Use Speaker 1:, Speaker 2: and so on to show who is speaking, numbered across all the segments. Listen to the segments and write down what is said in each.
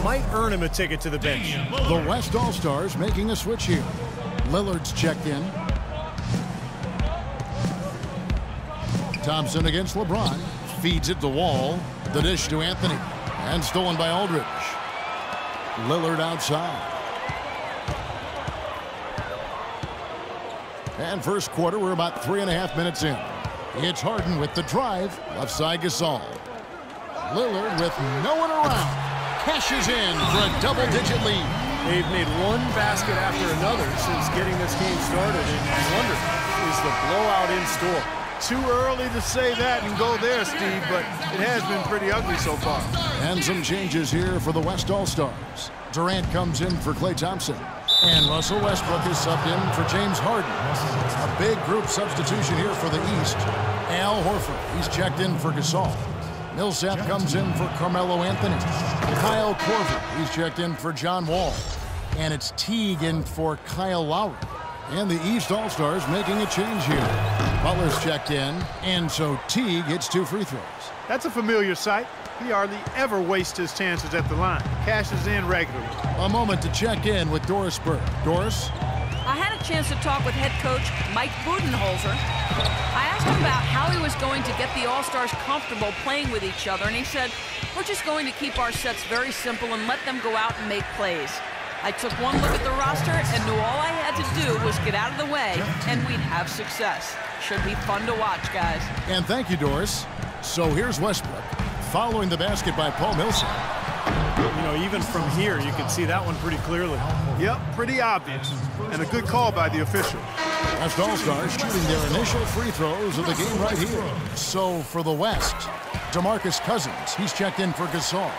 Speaker 1: might earn him a ticket to the bench.
Speaker 2: The West All-Stars making a switch here. Lillard's checked in. Thompson against LeBron. Feeds it to Wall. The dish to Anthony. And stolen by Aldridge. Lillard outside. And first quarter, we're about 3.5 minutes in. It's Harden with the drive. Left side Gasol. Lillard with no one around. Cashes in for a double-digit lead.
Speaker 1: They've made one basket after another since getting this game started. And I wonder, is the blowout in store?
Speaker 3: Too early to say that and go there, Steve, but it has been pretty ugly so far.
Speaker 2: And some changes here for the West All-Stars. Durant comes in for Klay Thompson. And Russell Westbrook is subbed in for James Harden. A big group substitution here for the East. Al Horford, he's checked in for Gasol. Millsap comes in for Carmelo Anthony. Kyle Korver, he's checked in for John Wall. And it's Teague in for Kyle Lowry. And the East All-Stars making a change here. Butler's checked in, and so Teague hits 2 free throws.
Speaker 3: That's a familiar sight. He hardly ever wastes his chances at the line. Cashes in regularly.
Speaker 2: A moment to check in with Doris Burke. Doris?
Speaker 4: I had a chance to talk with head coach Mike Budenholzer. I asked him about how he was going to get the All-Stars comfortable playing with each other, and he said, we're just going to keep our sets very simple and let them go out and make plays. I took one look at the roster and knew all I had to do was get out of the way, and we'd have success. Should be fun to watch, guys.
Speaker 2: And thank you, Doris. So here's Westbrook, following the basket by Paul Millsap.
Speaker 1: You know, even from here, you can see that one pretty clearly.
Speaker 3: Yep, pretty obvious. And a good call by the official.
Speaker 2: West All-Stars shooting their initial free throws of the game right here. So for the West, DeMarcus Cousins, he's checked in for Gasol.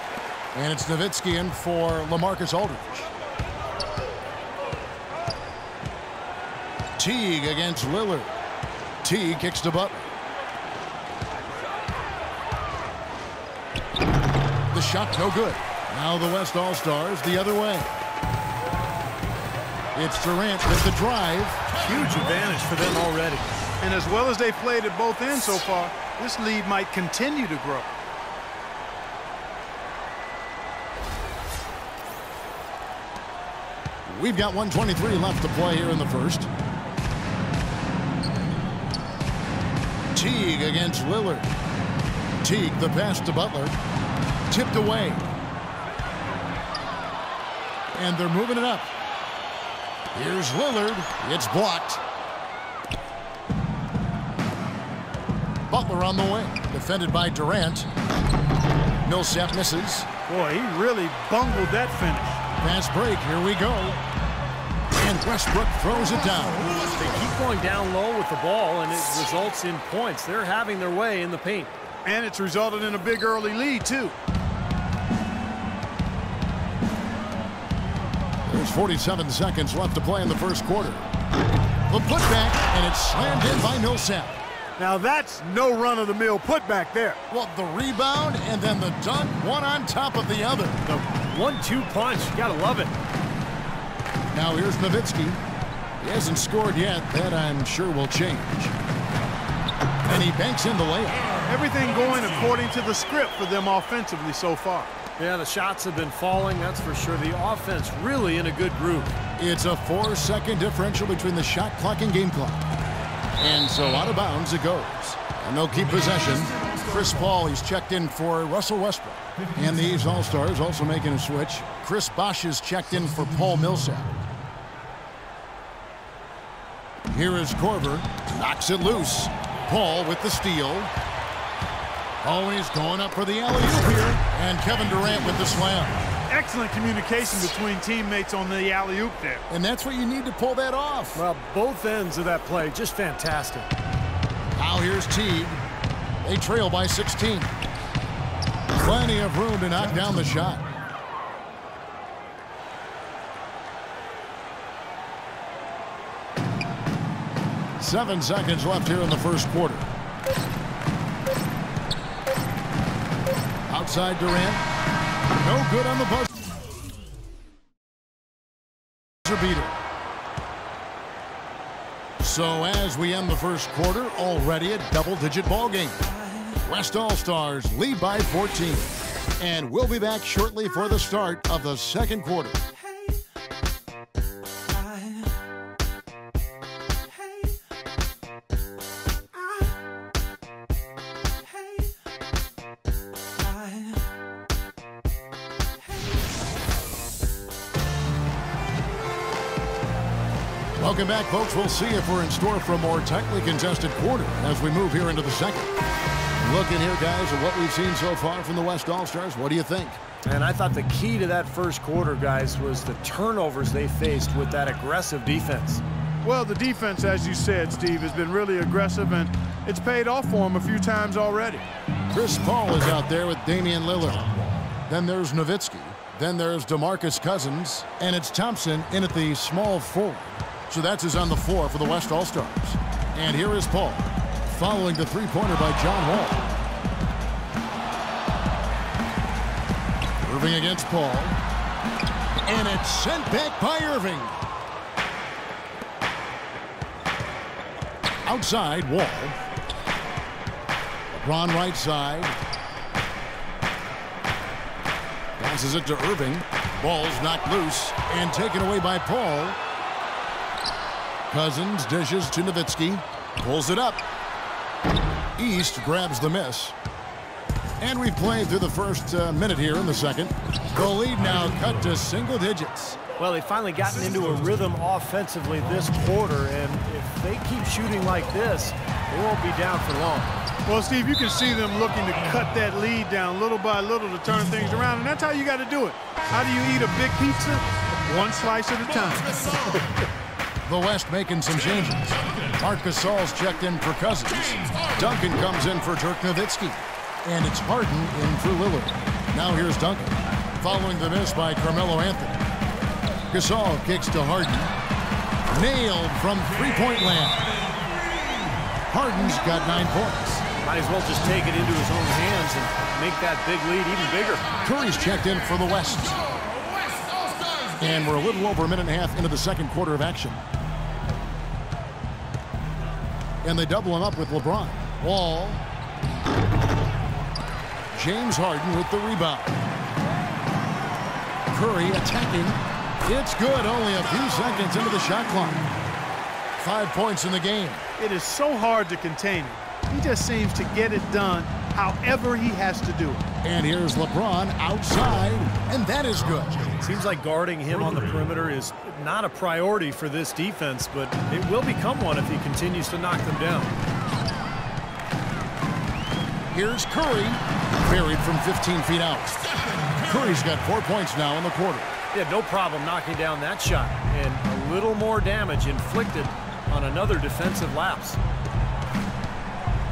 Speaker 2: And it's Nowitzki in for LaMarcus Aldridge. Teague against Lillard. Teague kicks to Butler. The shot no good. Now the West All-Stars the other way. It's Durant with the drive.
Speaker 1: Huge advantage for them already.
Speaker 3: And as well as they played at both ends so far, this lead might continue to grow.
Speaker 2: We've got 1:23 left to play here in the first. Teague against Lillard. Teague, the pass to Butler. Tipped away. And they're moving it up. Here's Lillard. It's blocked. Butler on the way. Defended by Durant. Millsap misses.
Speaker 3: Boy, he really bungled that finish.
Speaker 2: Fast break. Here we go. And Westbrook throws it down.
Speaker 1: They keep going down low with the ball, and it results in points. They're having their way in the paint.
Speaker 3: And it's resulted in a big early lead, too.
Speaker 2: There's 47 seconds left to play in the first quarter. The putback, and it's slammed in by Millsap.
Speaker 3: Now that's no run-of-the-mill putback there.
Speaker 2: Well, the rebound and then the dunk, one on top of the other.
Speaker 1: The 1-2 punch, you gotta love it.
Speaker 2: Now here's Nowitzki. He hasn't scored yet. That I'm sure will change. And he banks in the layup.
Speaker 3: Everything going according to the script for them offensively so far.
Speaker 1: Yeah, the shots have been falling, that's for sure. The offense really in a good groove.
Speaker 2: It's a 4-second differential between the shot clock and game clock. And so out of bounds it goes. And they'll keep possession. Chris Paul, he's checked in for Russell Westbrook. And the East All-Stars also making a switch. Chris Bosh is checked in for Paul Millsap. Here is Korver. Knocks it loose. Paul with the steal. Always going up for the alley-oop here. And Kevin Durant with the slam.
Speaker 3: Excellent communication between teammates on the alley-oop there.
Speaker 2: And that's what you need to pull that off.
Speaker 1: Well, both ends of that play, just fantastic.
Speaker 2: Now here's Teague. They trail by 16. Plenty of room to knock down the shot. Seven seconds left here in the first quarter. Outside Durant. No good on the buzzer beater. So as we end the first quarter, already a double-digit ball game. West All-Stars lead by 14. And we'll be back shortly for the start of the second quarter. Welcome back, folks. We'll see if we're in store for a more tightly contested quarter as we move here into the second. Looking here, guys, at what we've seen so far from the West All-Stars, what do you think?
Speaker 1: And I thought the key to that first quarter, guys, was the turnovers they faced with that aggressive defense.
Speaker 3: Well, the defense, as you said, Steve, has been really aggressive, and it's paid off for them a few times already.
Speaker 2: Chris Paul is out there with Damian Lillard. Then there's Nowitzki. Then there's DeMarcus Cousins. And it's Thompson in at the small forward. So that's his on the floor for the West All-Stars. And here is Paul, following the three-pointer by John Wall. Irving against Paul. And it's sent back by Irving. Outside, Wall. LeBron right side. Passes it to Irving. Ball's knocked loose and taken away by Paul. Cousins dishes to Nowitzki. Pulls it up. East grabs the miss. And we've played through the first minute here in the second. The lead now cut to single digits.
Speaker 1: Well, they've finally gotten into a rhythm offensively this quarter, and if they keep shooting like this, they won't be down for long.
Speaker 3: Well, Steve, you can see them looking to cut that lead down little by little to turn things around, and that's how you got to do it. How do you eat a big pizza? One slice at a time.
Speaker 2: The West making some changes. Marc Gasol's checked in for Cousins. Duncan comes in for Dirk Nowitzki. And it's Harden in for Lillard. Now here's Duncan, following the miss by Carmelo Anthony. Gasol kicks to Harden. Nailed from three-point land. Harden's got 9 points.
Speaker 1: Might as well just take it into his own hands and make that big lead even bigger.
Speaker 2: Curry's checked in for the West. And we're a little over a minute and a half into the second quarter of action. And they double him up with LeBron. Wall. James Harden with the rebound. Curry attacking. It's good, only a few seconds into the shot clock. 5 points in the game.
Speaker 3: It is so hard to contain him. He just seems to get it done however he has to do it.
Speaker 2: And here's LeBron outside, and that is good.
Speaker 1: Seems like guarding him on the perimeter is not a priority for this defense, but it will become one if he continues to knock them down.
Speaker 2: Here's Curry, buried from 15 feet out. Curry's got 4 points now in the quarter.
Speaker 1: Yeah, no problem knocking down that shot, and a little more damage inflicted on another defensive lapse.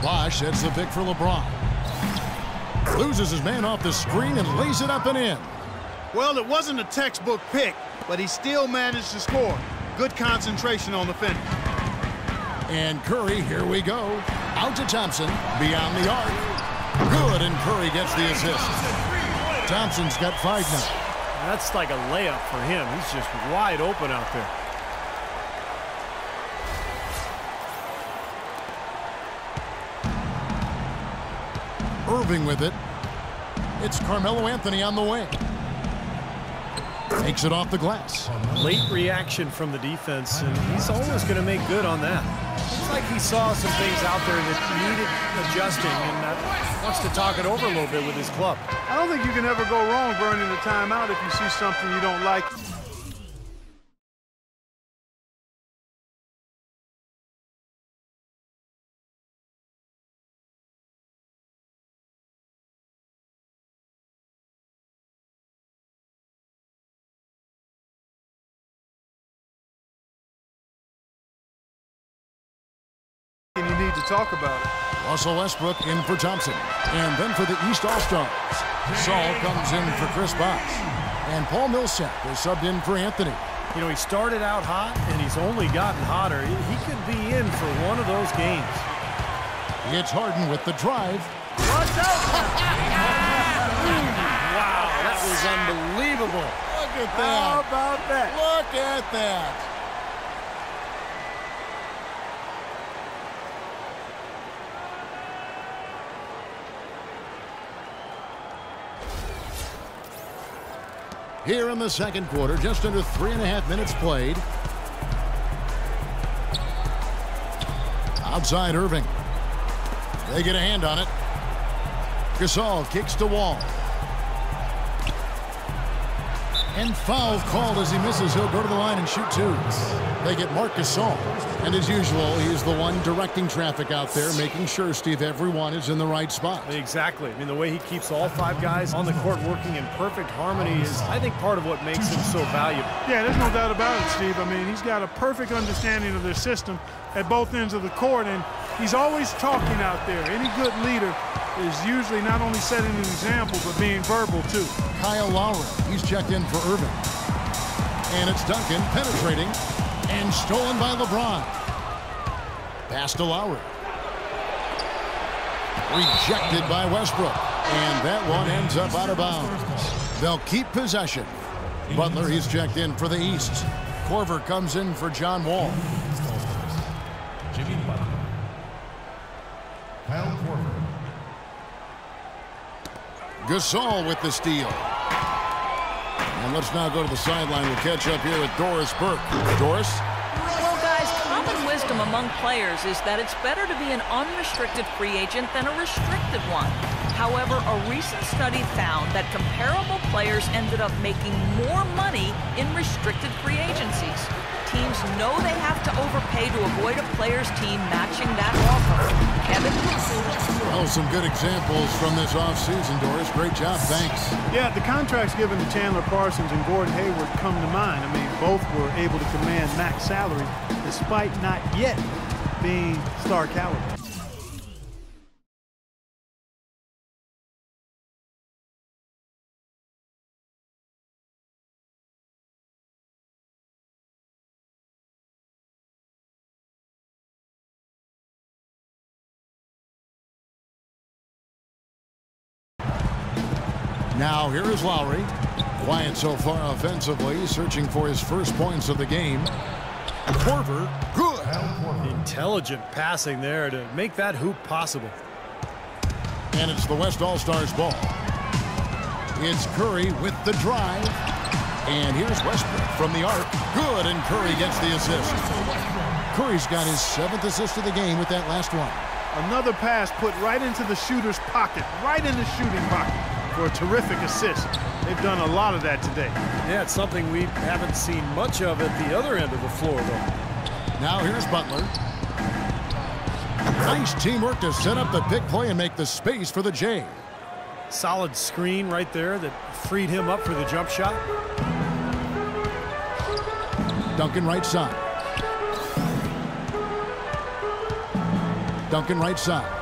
Speaker 2: Bosh sets the pick for LeBron. Loses his man off the screen and lays it up and in.
Speaker 3: Well, it wasn't a textbook pick, but he still managed to score. Good concentration on the finish.
Speaker 2: And Curry, here we go. Out to Thompson, beyond the arc. Good, and Curry gets the assist. Thompson's got 5 now.
Speaker 1: That's like a layup for him. He's just wide open out there.
Speaker 2: Irving with it. It's Carmelo Anthony on the wing. Takes it off the glass.
Speaker 1: Late reaction from the defense, and he's always going to make good on that. It's like he saw some things out there that needed adjusting, and wants to talk it over a little bit with his club.
Speaker 3: I don't think you can ever go wrong burning the timeout if you see something you don't like. And you need to talk about it.
Speaker 2: Russell Westbrook in for Thompson. And then for the East All-Stars, Saul comes in for Chris Bosh. And Paul Millsap is subbed in for Anthony.
Speaker 1: You know, he started out hot, and he's only gotten hotter. He could be in for one of those games.
Speaker 2: It's Harden with the drive.
Speaker 1: Watch out! Wow, that was unbelievable.
Speaker 2: Look at that.
Speaker 1: How about that?
Speaker 2: Look at that. Here in the second quarter, just under 3.5 minutes played. Outside Irving. They get a hand on it. Gasol kicks to Wall. And foul called as he misses. He'll go to the line and shoot two. They get Marc Gasol. And as usual, he's the one directing traffic out there, making sure, Steve, everyone is in the right spot.
Speaker 1: Exactly. I mean, the way he keeps all 5 guys on the court working in perfect harmony is, I think, part of what makes him so valuable.
Speaker 3: Yeah, there's no doubt about it, Steve. I mean, he's got a perfect understanding of their system at both ends of the court, and he's always talking out there. Any good leader is usually not only setting an example, but being verbal, too.
Speaker 2: Kyle Lowry, he's checked in for Irving. And it's Duncan penetrating and stolen by LeBron. Pass to Lowry. Rejected by Westbrook. And that one ends up out of bounds. They'll keep possession. Butler, he's checked in for the East. Korver comes in for John Wall.
Speaker 5: Jimmy Butler. Kyle Korver.
Speaker 2: Gasol with the steal. And let's now go to the sideline. We'll catch up here with Doris Burke. Doris?
Speaker 4: Well, guys, common wisdom among players is that it's better to be an unrestricted free agent than a restricted one. However, a recent study found that comparable players ended up making more money in restricted free agencies. Teams know they have to overpay to avoid a player's team matching that offer. Kevin?
Speaker 2: Well, some good examples from this offseason, Doris. Great job. Thanks.
Speaker 3: Yeah, the contracts given to Chandler Parsons and Gordon Hayward come to mind. I mean, both were able to command max salary despite not yet being star caliber.
Speaker 2: Now here is Lowry. Quiet so far offensively, searching for his first points of the game. Korver, good.
Speaker 1: Intelligent passing there to make that hoop possible.
Speaker 2: And it's the West All-Stars ball. It's Curry with the drive. And here's Westbrook from the arc. Good, and Curry gets the assist. Curry's got his 7th assist of the game with that last one.
Speaker 3: Another pass put right into the shooter's pocket, right in the shooting pocket, for a terrific assist. They've done a lot of that today.
Speaker 1: Yeah, it's something we haven't seen much of at the other end of the floor, though.
Speaker 2: Now here's Butler. Nice teamwork to set up the pick play and make the space for the J.
Speaker 1: Solid screen right there that freed him up for the jump shot.
Speaker 2: Duncan right side. Duncan right side.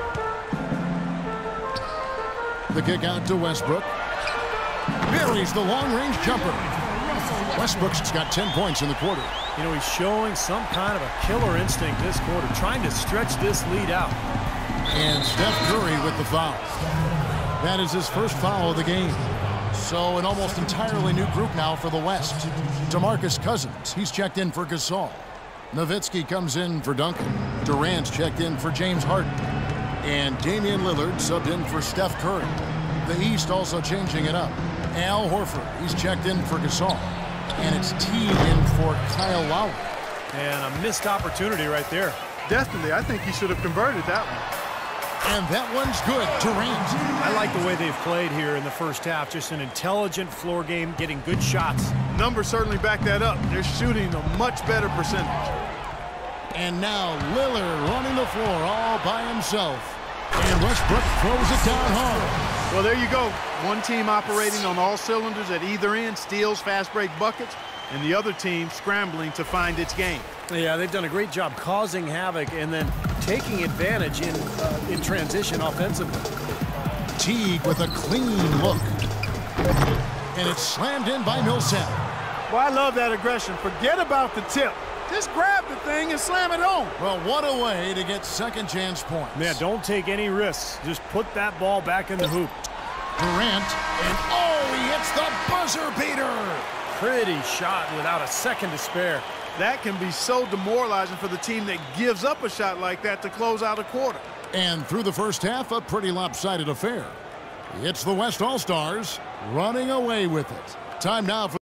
Speaker 2: The kick out to Westbrook. Buries the long-range jumper. Westbrook's got 10 points in the quarter.
Speaker 1: You know, he's showing some kind of a killer instinct this quarter, trying to stretch this lead out.
Speaker 2: And Steph Curry with the foul. That is his first foul of the game. So an almost entirely new group now for the West. DeMarcus Cousins, he's checked in for Gasol. Nowitzki comes in for Duncan. Durant's checked in for James Harden. And Damian Lillard subbed in for Steph Curry. The East also changing it up. Al Horford, he's checked in for Gasol. And it's Teague in for Kyle Lowry.
Speaker 1: And a missed opportunity right there.
Speaker 3: Definitely, I think he should have converted that one.
Speaker 2: And that one's good. Durant.
Speaker 1: I like the way they've played here in the first half. Just an intelligent floor game, getting good shots.
Speaker 3: Numbers certainly back that up. They're shooting a much better percentage.
Speaker 2: And now Lillard running the floor all by himself. And Westbrook throws it down hard.
Speaker 3: Well, there you go. One team operating on all cylinders at either end, steals, fast break buckets, and the other team scrambling to find its game.
Speaker 1: Yeah, they've done a great job causing havoc and then taking advantage in transition offensively.
Speaker 2: Teague with a clean look. And it's slammed in by Millsap.
Speaker 3: Well, I love that aggression. Forget about the tip. Just grab the thing and slam it home.
Speaker 2: Well, what a way to get second chance points.
Speaker 1: Man, don't take any risks. Just put that ball back in the hoop.
Speaker 2: Durant, and oh, he hits the buzzer beater.
Speaker 1: Pretty shot without a second to spare.
Speaker 3: That can be so demoralizing for the team that gives up a shot like that to close out a quarter.
Speaker 2: And through the first half, a pretty lopsided affair. It's the West All-Stars running away with it. Time now for